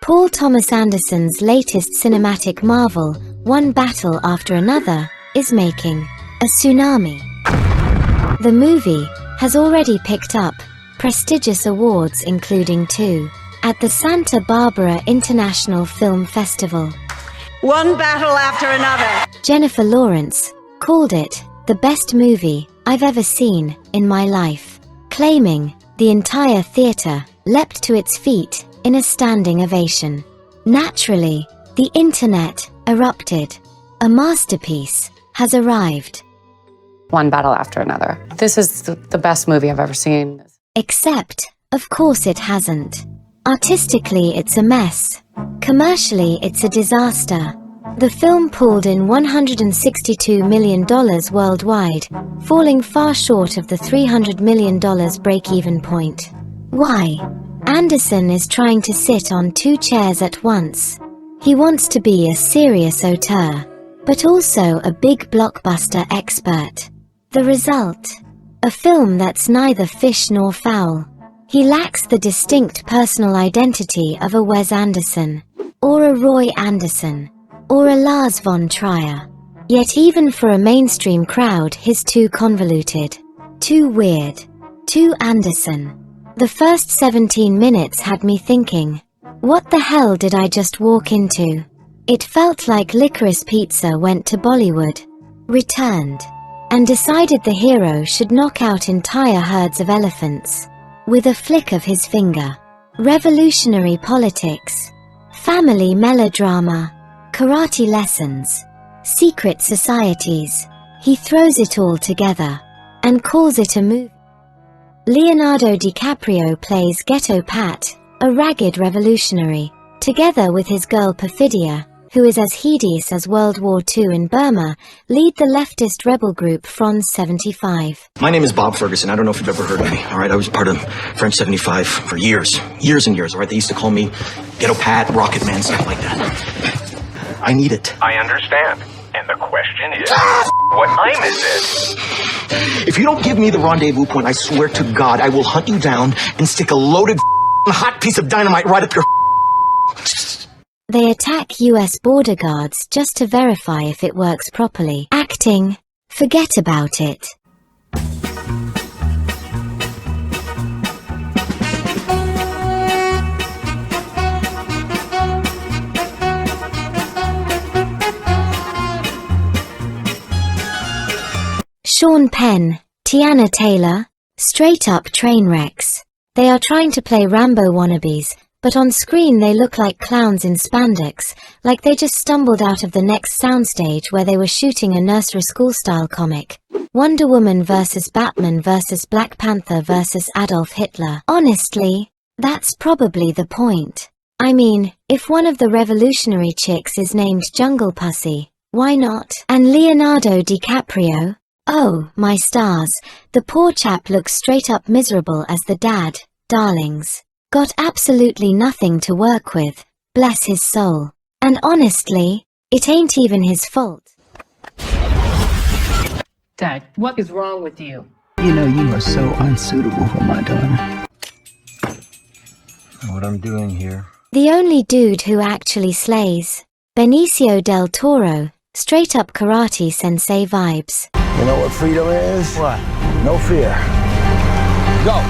Paul Thomas Anderson's latest cinematic marvel, one battle after another, is making a tsunami. The movie has already picked up prestigious awards, including 2 at the Santa Barbara International Film Festival. One battle after another. Jennifer Lawrence called it the best movie I've ever seen in my life, claiming the entire theater leapt to its feet in a standing ovation. Naturally, the internet erupted. A masterpiece has arrived. One battle after another. This is the best movie I've ever seen. Except, of course it hasn't. Artistically, it's a mess. Commercially, it's a disaster. The film pulled in $162 million worldwide, falling far short of the $300 million break-even point. Why? Anderson is trying to sit on 2 chairs at once. He wants to be a serious auteur, but also a big blockbuster expert. The result? A film that's neither fish nor fowl. He lacks the distinct personal identity of a Wes Anderson, or a Roy Anderson, or a Lars von Trier. Yet even for a mainstream crowd, he's too convoluted, too weird, too Anderson. The first 17 minutes had me thinking, what the hell did I just walk into? It felt like Licorice Pizza went to Bollywood, returned, and decided the hero should knock out entire herds of elephants with a flick of his finger. Revolutionary politics, family melodrama, karate lessons, secret societies. He throws it all together and calls it a movie. Leonardo DiCaprio plays Ghetto Pat, a ragged revolutionary, together with his girl Perfidia, who is as hideous as World War II in Burma, lead the leftist rebel group Front 75. My name is Bob Ferguson. I don't know if you've ever heard of me, all right? I was part of French 75 for years and years, all right? They used to call me Ghetto Pat, Rocket Man, stuff like that. I need it. I understand. And the question is, what time is this? If you don't give me the rendezvous point, I swear to God, I will hunt you down and stick a loaded hot piece of dynamite right up your. They attack US border guards just to verify if it works properly. Acting? Forget about it. Sean Penn, Tiana Taylor, straight up train wrecks. They are trying to play Rambo wannabes, but on screen they look like clowns in spandex, like they just stumbled out of the next soundstage where they were shooting a nursery school-style comic. Wonder Woman vs. Batman vs. Black Panther vs. Adolf Hitler. Honestly, that's probably the point. I mean, if one of the revolutionary chicks is named Jungle Pussy, why not? And Leonardo DiCaprio? Oh, my stars, the poor chap looks straight up miserable as the dad, darlings. Got absolutely nothing to work with, bless his soul. And honestly, it ain't even his fault. Dad, what is wrong with you? You know, you are so unsuitable for my daughter. What I'm doing here. The only dude who actually slays. Benicio del Toro, straight up karate sensei vibes. You know what freedom is? What? No fear. Go!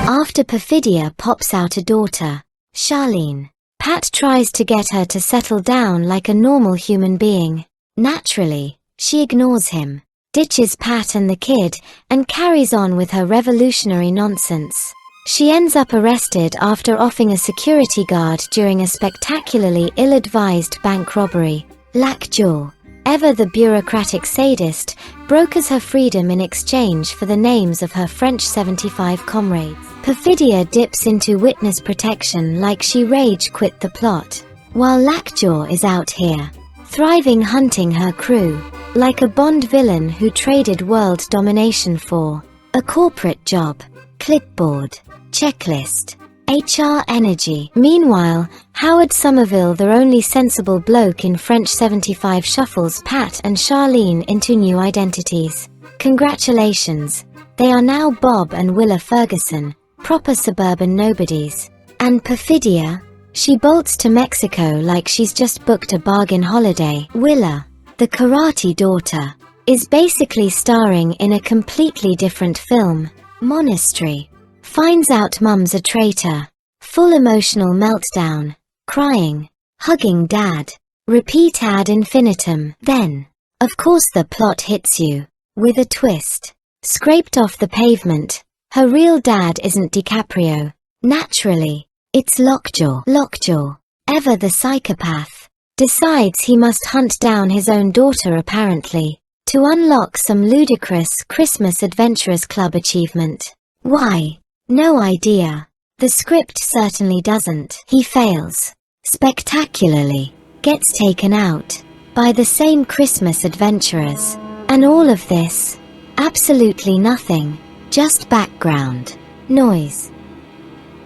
After Perfidia pops out a daughter, Charlene, Pat tries to get her to settle down like a normal human being. Naturally, she ignores him, ditches Pat and the kid, and carries on with her revolutionary nonsense. She ends up arrested after offing a security guard during a spectacularly ill-advised bank robbery. Lockjaw, ever the bureaucratic sadist, brokers her freedom in exchange for the names of her French 75 comrades. Perfidia dips into witness protection like she rage quit the plot, while Lockjaw is out here, thriving hunting her crew, like a Bond villain who traded world domination for a corporate job, clipboard, checklist, HR energy. Meanwhile, Howard Somerville, the only sensible bloke in French 75, shuffles Pat and Charlene into new identities. Congratulations, they are now Bob and Willa Ferguson, proper suburban nobodies. And Perfidia? She bolts to Mexico like she's just booked a bargain holiday. Willa, the karate daughter, is basically starring in a completely different film. Monastery. Finds out mum's a traitor. Full emotional meltdown. Crying. Hugging dad. Repeat ad infinitum. Then, of course, the plot hits you. With a twist. Scraped off the pavement. Her real dad isn't DiCaprio. Naturally, it's Lockjaw. Lockjaw, ever the psychopath, decides he must hunt down his own daughter apparently, to unlock some ludicrous Christmas Adventurers Club achievement. Why? No idea. The script certainly doesn't. He fails. Spectacularly. Gets taken out. By the same Christmas adventurers. And all of this. Absolutely nothing. Just background. Noise.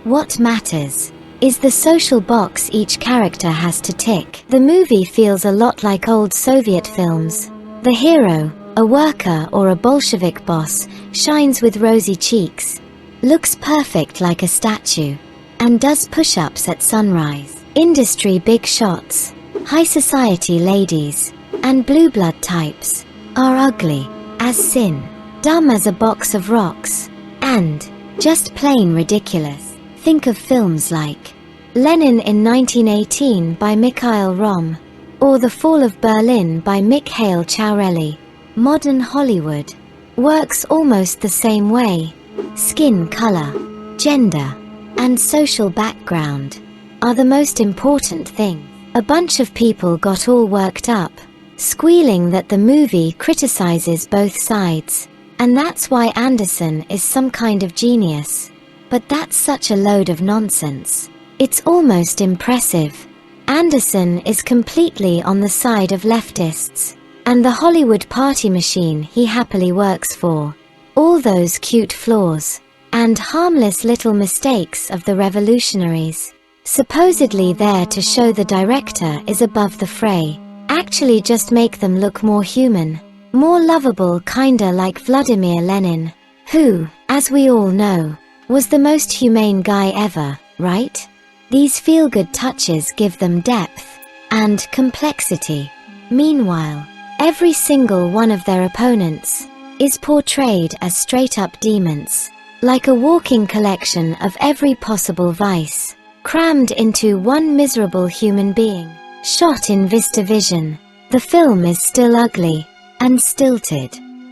What matters is the social box each character has to tick. The movie feels a lot like old Soviet films. The hero, a worker or a Bolshevik boss, shines with rosy cheeks, looks perfect like a statue, and does push-ups at sunrise. Industry big shots, high society ladies, and blue blood types are ugly as sin, dumb as a box of rocks, and just plain ridiculous. Think of films like Lenin in 1918 by Mikhail Rom, or The Fall of Berlin by Mikhail Ciaurelli. Modern Hollywood works almost the same way. Skin color, gender, and social background are the most important thing. A bunch of people got all worked up, squealing that the movie criticizes both sides, and that's why Anderson is some kind of genius. But that's such a load of nonsense. It's almost impressive. Anderson is completely on the side of leftists, and the Hollywood party machine he happily works for. All those cute flaws, and harmless little mistakes of the revolutionaries, supposedly there to show the director is above the fray, actually just make them look more human, more lovable, kinda like Vladimir Lenin, who, as we all know, was the most humane guy ever, right? These feel-good touches give them depth and complexity. Meanwhile, every single one of their opponents is portrayed as straight-up demons, like a walking collection of every possible vice, crammed into one miserable human being. Shot in VistaVision, the film is still ugly and stilted.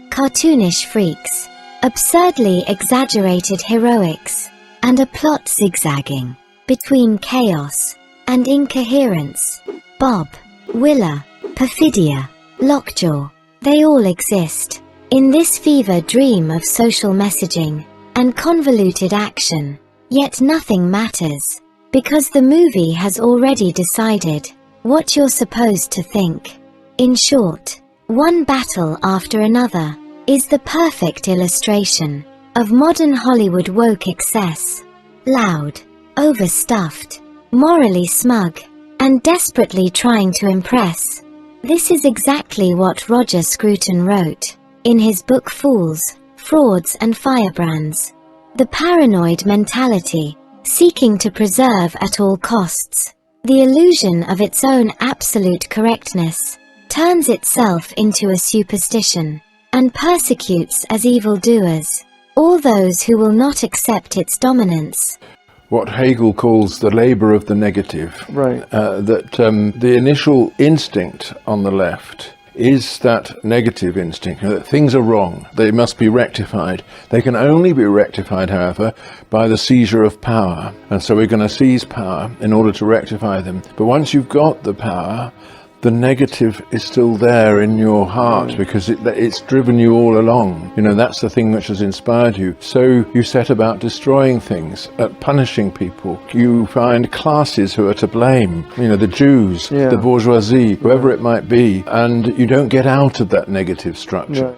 Cartoonish freaks, absurdly exaggerated heroics, and a plot zigzagging between chaos and incoherence. Bob, Willa, Perfidia, Lockjaw, they all exist in this fever dream of social messaging and convoluted action. Yet nothing matters, because the movie has already decided what you're supposed to think. In short, one battle after another is the perfect illustration of modern Hollywood woke excess. Loud, overstuffed, morally smug, and desperately trying to impress. This is exactly what Roger Scruton wrote in his book Fools, Frauds and Firebrands. The paranoid mentality, seeking to preserve at all costs the illusion of its own absolute correctness, turns itself into a superstition, and persecutes as evildoers all those who will not accept its dominance. What Hegel calls the labor of the negative. Right. The initial instinct on the left is that negative instinct, that things are wrong, they must be rectified. They can only be rectified, however, by the seizure of power. And so we're going to seize power in order to rectify them. But once you've got the power, the negative is still there in your heart because it's driven you all along. You know, that's the thing which has inspired you. So you set about destroying things, punishing people. You find classes who are to blame, you know, the Jews, the bourgeoisie, whoever it might be, and you don't get out of that negative structure. Right.